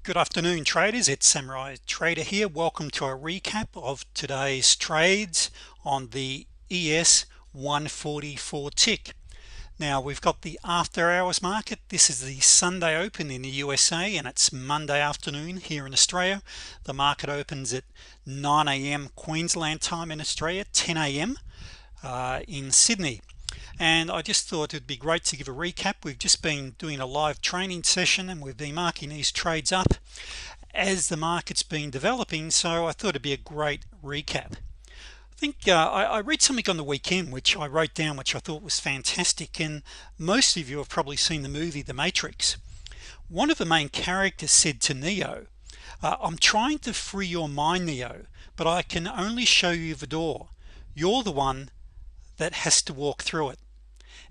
Good afternoon, traders. It's Samurai Trader here. Welcome to a recap of today's trades on the ES 144 tick. Now we've got the after hours market. This is the Sunday open in the USA and it's Monday afternoon here in Australia. The market opens at 9 a.m. Queensland time in Australia, 10 a.m. In Sydney. And I just thought it'd be great to give a recap. We've just been doing a live training session and we've been marking these trades up as the market's been developing, so I thought it'd be a great recap. I think I read something on the weekend which I wrote down, which I thought was fantastic, and most of you have probably seen the movie The Matrix. One of the main characters said to Neo, I'm trying to free your mind, Neo, but I can only show you the door. You're the one that has to walk through it.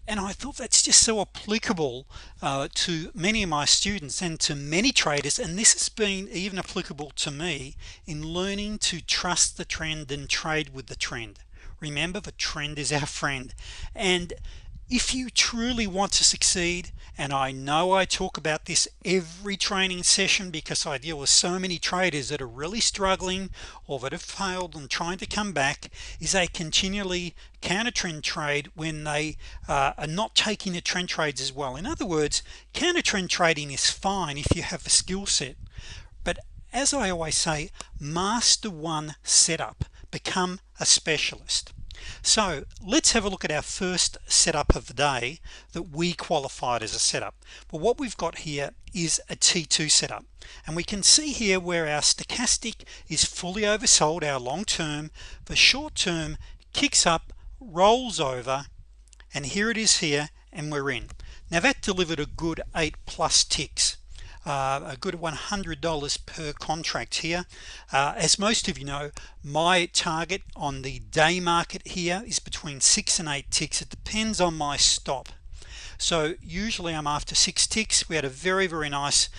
And I thought that's just so applicable to many of my students and to many traders, and this has been even applicable to me in learning to trust the trend and trade with the trend. Remember, the trend is our friend. And if you truly want to succeed, and I know I talk about this every training session because I deal with so many traders that are really struggling or that have failed and trying to come back, is they continually counter trend trade when they are not taking the trend trades as well. In other words, counter trend trading is fine if you have a skill set, but as I always say, master one setup, become a specialist. So let's have a look at our first setup of the day that we qualified as a setup. Well, what we've got here is a T2 setup, and we can see here where our stochastic is fully oversold, our long term. The short term kicks up, rolls over, and here it is here, and we're in. Now that delivered a good 8+ ticks, a good $100 per contract here. As most of you know, my target on the day market here is between 6 and 8 ticks. It depends on my stop, so usually I'm after 6 ticks. We had a very nice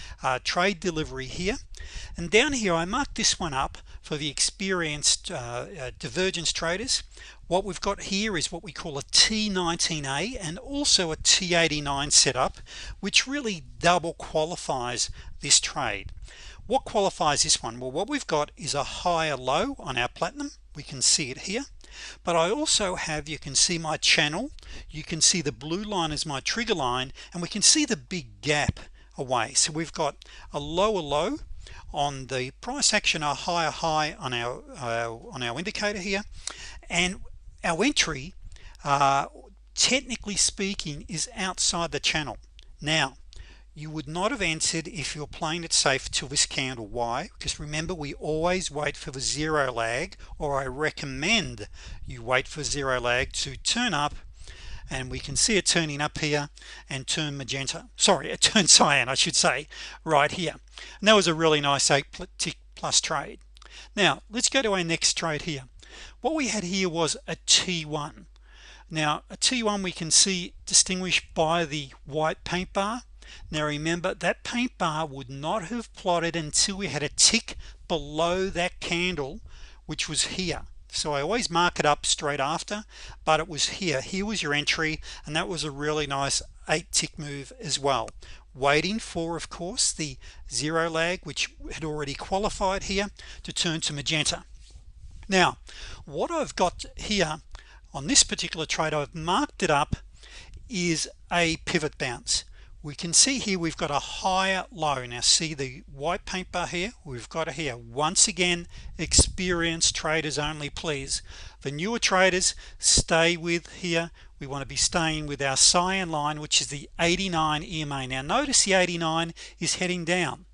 trade delivery here, and down here I marked this one up for the experienced divergence traders. What we've got here is what we call a T19A and also a T89 setup, which really double qualifies this trade. What qualifies this one? Well, what we've got is a higher low on our platinum. We can see it here, but I also have, you can see my channel, you can see the blue line is my trigger line, and we can see the big gap away. So we've got a lower low on the price action, a higher high on our indicator here, and our entry technically speaking is outside the channel. Now you would not have entered if you're playing it safe till this candle. Why? Because remember, we always wait for the zero lag, or I recommend you wait for zero lag to turn up, and we can see it turning up here and turn magenta, sorry, it turned cyan I should say, right here. And that was a really nice 8 tick plus trade. Now let's go to our next trade here. What we had here was a T1. Now a T1 we can see distinguished by the white paint bar. Now remember, that paint bar would not have plotted until we had a tick below that candle, which was here. So I always mark it up straight after, but it was here. Here was your entry, and that was a really nice 8 tick move as well, waiting for, of course, the zero lag, which had already qualified here, to turn to magenta. Now what I've got here on this particular trade, I've marked it up, is a pivot bounce. We can see here we've got a higher low. Now see the white paint bar here, we've got it here. Once again, experienced traders only, please. The newer traders, stay with here, we want to be staying with our cyan line, which is the 89 EMA. Now notice the 89 is heading down,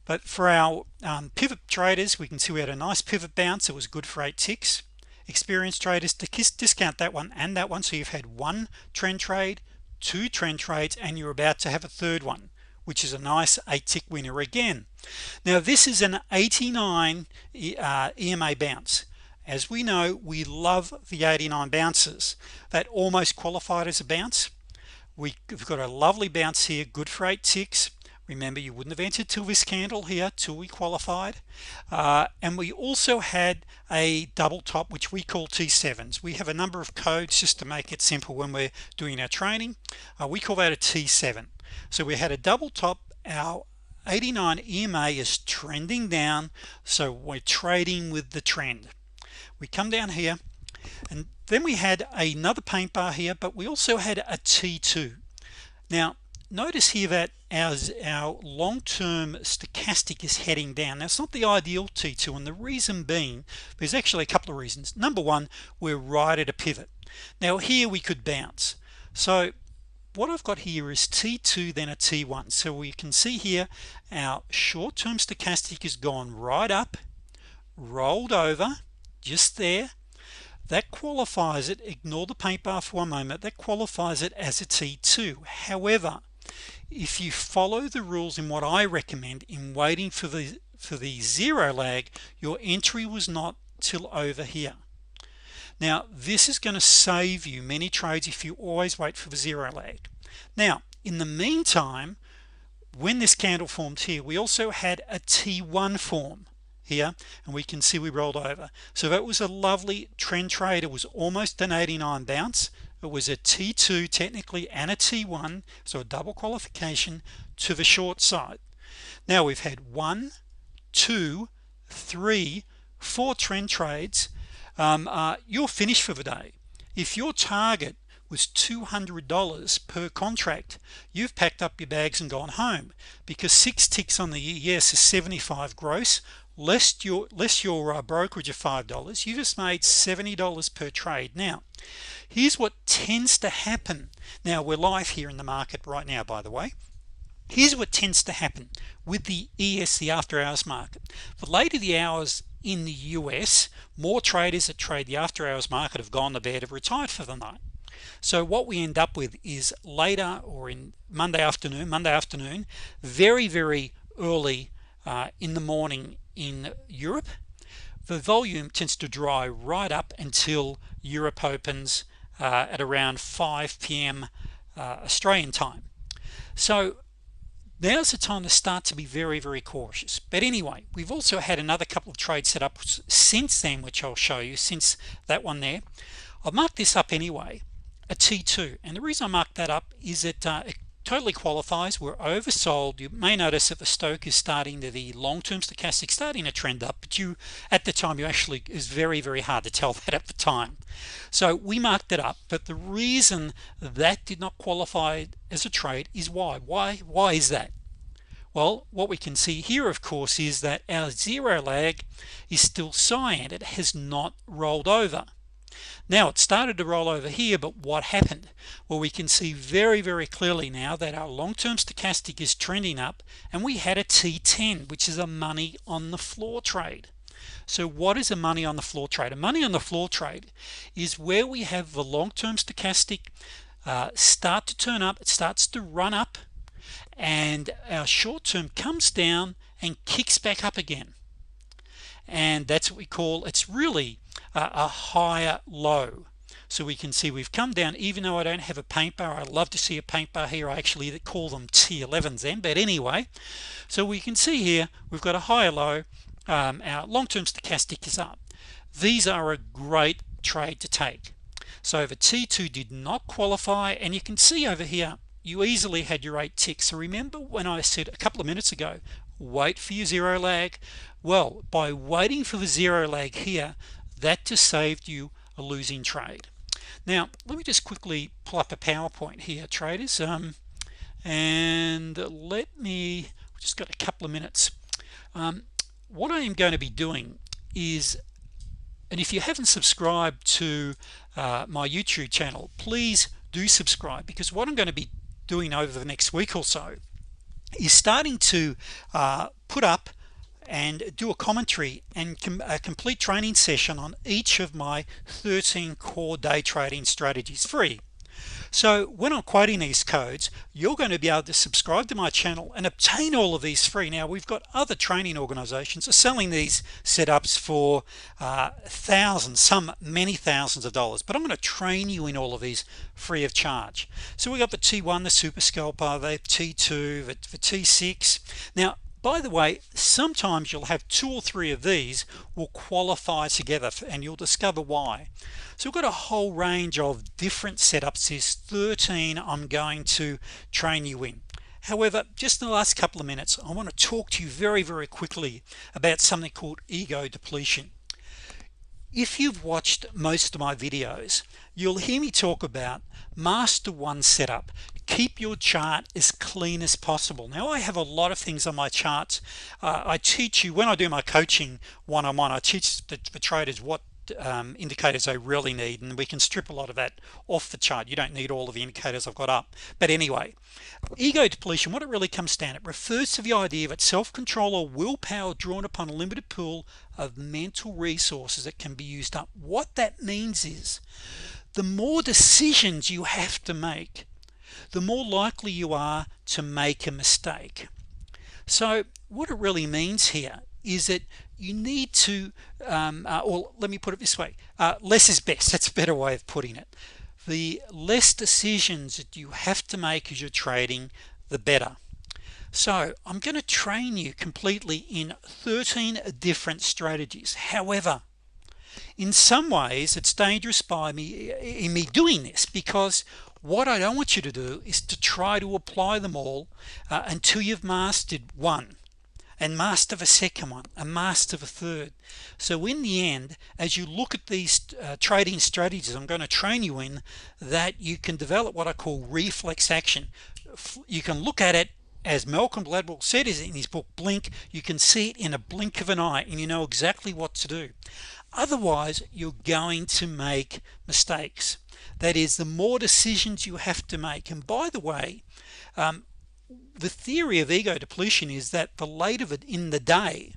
but for our pivot traders, we can see we had a nice pivot bounce. It was good for 8 ticks. Experienced traders, to discount that one and that one, so you've had 1 trend trade, 2 trend trades, and you're about to have a third one, which is a nice 8 tick winner again. Now this is an 89 EMA bounce. As we know, we love the 89 bounces. That almost qualified as a bounce. We've got a lovely bounce here, good for 8 ticks. Remember, you wouldn't have entered till this candle here, till we qualified, and we also had a double top, which we call T7s. We have a number of codes just to make it simple when we're doing our training. We call that a T7. So we had a double top, our 89 EMA is trending down, so we're trading with the trend. We come down here, and then we had another paint bar here, but we also had a T2. Now notice here that our long-term stochastic is heading down. Now it's not the ideal T2, and the reason being, there's actually a couple of reasons. Number one, we're right at a pivot. Now here we could bounce, so what I've got here is T2 then a T1. So we can see here our short-term stochastic has gone right up, rolled over just there. That qualifies it, ignore the paint bar for one moment, that qualifies it as a T2. However, if you follow the rules in what I recommend in waiting for the zero lag, your entry was not till over here. Now this is going to save you many trades if you always wait for the zero lag. Now in the meantime, when this candle formed here, we also had a T1 form here, and we can see we rolled over. So that was a lovely trend trade. It was almost an 89 bounce. It was a T2 technically and a T1, so a double qualification to the short side. Now we've had 1, 2, 3, 4 trend trades. You're finished for the day. If your target was $200 per contract, you've packed up your bags and gone home, because 6 ticks on the ES is 75 gross, less your brokerage of $5. You just made $70 per trade. Now here's what tends to happen. Now we're live here in the market right now, by the way. Here's what tends to happen with the ES, the after hours market. The later the hours in the US, more traders that trade the after hours market have gone to bed, have retired for the night. So what we end up with is later, or in Monday afternoon, very early in the morning in Europe, the volume tends to dry right up until Europe opens at around 5 p.m. Australian time. So now's the time to start to be very cautious. But anyway, we've also had another couple of trades set up since then, which I'll show you. Since that one there, I've marked this up anyway, a T2, and the reason I marked that up is that it totally qualifies. We're oversold. You may notice that the stoke is starting to, the long-term stochastic starting to trend up, but you at the time, you actually, is very hard to tell that at the time. So we marked it up, but the reason that did not qualify as a trade is why is that? Well, what we can see here, of course, is that our zero lag is still cyan. It has not rolled over. Now it started to roll over here, but what happened? Well, we can see very clearly now that our long-term stochastic is trending up, and we had a T10, which is a money on the floor trade. So what is a money on the floor trade? A money on the floor trade is where we have the long-term stochastic start to turn up, it starts to run up, and our short-term comes down and kicks back up again. And that's what we call, it's really a higher low. So we can see we've come down, even though I don't have a paint bar. I love to see a paint bar here. I actually call them T11s then, but anyway, so we can see here we've got a higher low. Our long-term stochastic is up. These are a great trade to take. So the T2 did not qualify, and you can see over here you easily had your 8 ticks. So remember when I said a couple of minutes ago, wait for your zero lag? Well, by waiting for the zero lag here, that just saved you a losing trade. Now let me just quickly pull up a PowerPoint here, traders, and let me, just got a couple of minutes. What I am going to be doing is, and if you haven't subscribed to my YouTube channel, please do subscribe, because what I'm going to be doing over the next week or so is starting to put up and do a commentary and a complete training session on each of my 13 core day trading strategies, free. So when I'm quoting these codes, you're going to be able to subscribe to my channel and obtain all of these free. Now we've got other training organizations are selling these setups for thousands, some many thousands of dollars, but I'm going to train you in all of these free of charge. So we got the T1, the super scalper, the T2, the T6. Now by the way, sometimes you'll have 2 or 3 of these will qualify together, and you'll discover why. So we've got a whole range of different setups. There's 13 I'm going to train you in. However, just in the last couple of minutes, I want to talk to you very quickly about something called ego depletion. If you've watched most of my videos, you'll hear me talk about master one setup. Keep your chart as clean as possible. Now, I have a lot of things on my charts. I teach you, when I do my coaching one-on-one, I teach the traders what indicators they really need, and we can strip a lot of that off the chart. You don't need all of the indicators I've got up. But anyway, ego depletion, what it really comes down, it refers to the idea that self-control or willpower drawn upon a limited pool of mental resources that can be used up. What that means is the more decisions you have to make, the more likely you are to make a mistake. So what it really means here is that you need to or let me put it this way, less is best. That's a better way of putting it. The less decisions that you have to make as you're trading, the better. So I'm going to train you completely in 13 different strategies. However, in some ways it's dangerous by me doing this, because what I don't want you to do is to try to apply them all until you've mastered one, and master the second one, and master the third. So in the end, as you look at these trading strategies I'm going to train you in, that you can develop what I call reflex action. You can look at it, as Malcolm Gladwell said in his book Blink, you can see it in a blink of an eye and you know exactly what to do. Otherwise, you're going to make mistakes. That is, the more decisions you have to make. And by the way, the theory of ego depletion is that the later in the day,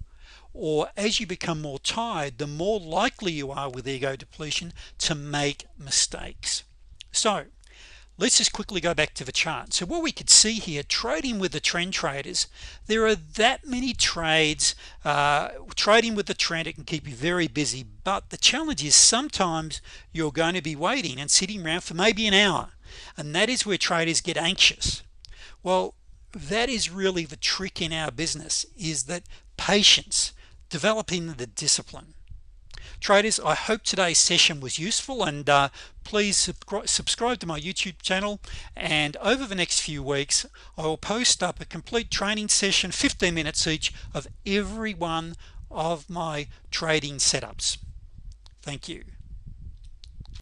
or as you become more tired, the more likely you are with ego depletion to make mistakes. So let's just quickly go back to the chart. So what we could see here, trading with the trend traders, there are that many trades. Trading with the trend, it can keep you very busy, but the challenge is sometimes you're going to be waiting and sitting around for maybe an hour, and that is where traders get anxious. Well, that is really the trick in our business, is that patience, developing the discipline. Traders, I hope today's session was useful, and please subscribe to my YouTube channel, and over the next few weeks I will post up a complete training session, 15 minutes each, of every one of my trading setups. Thank you.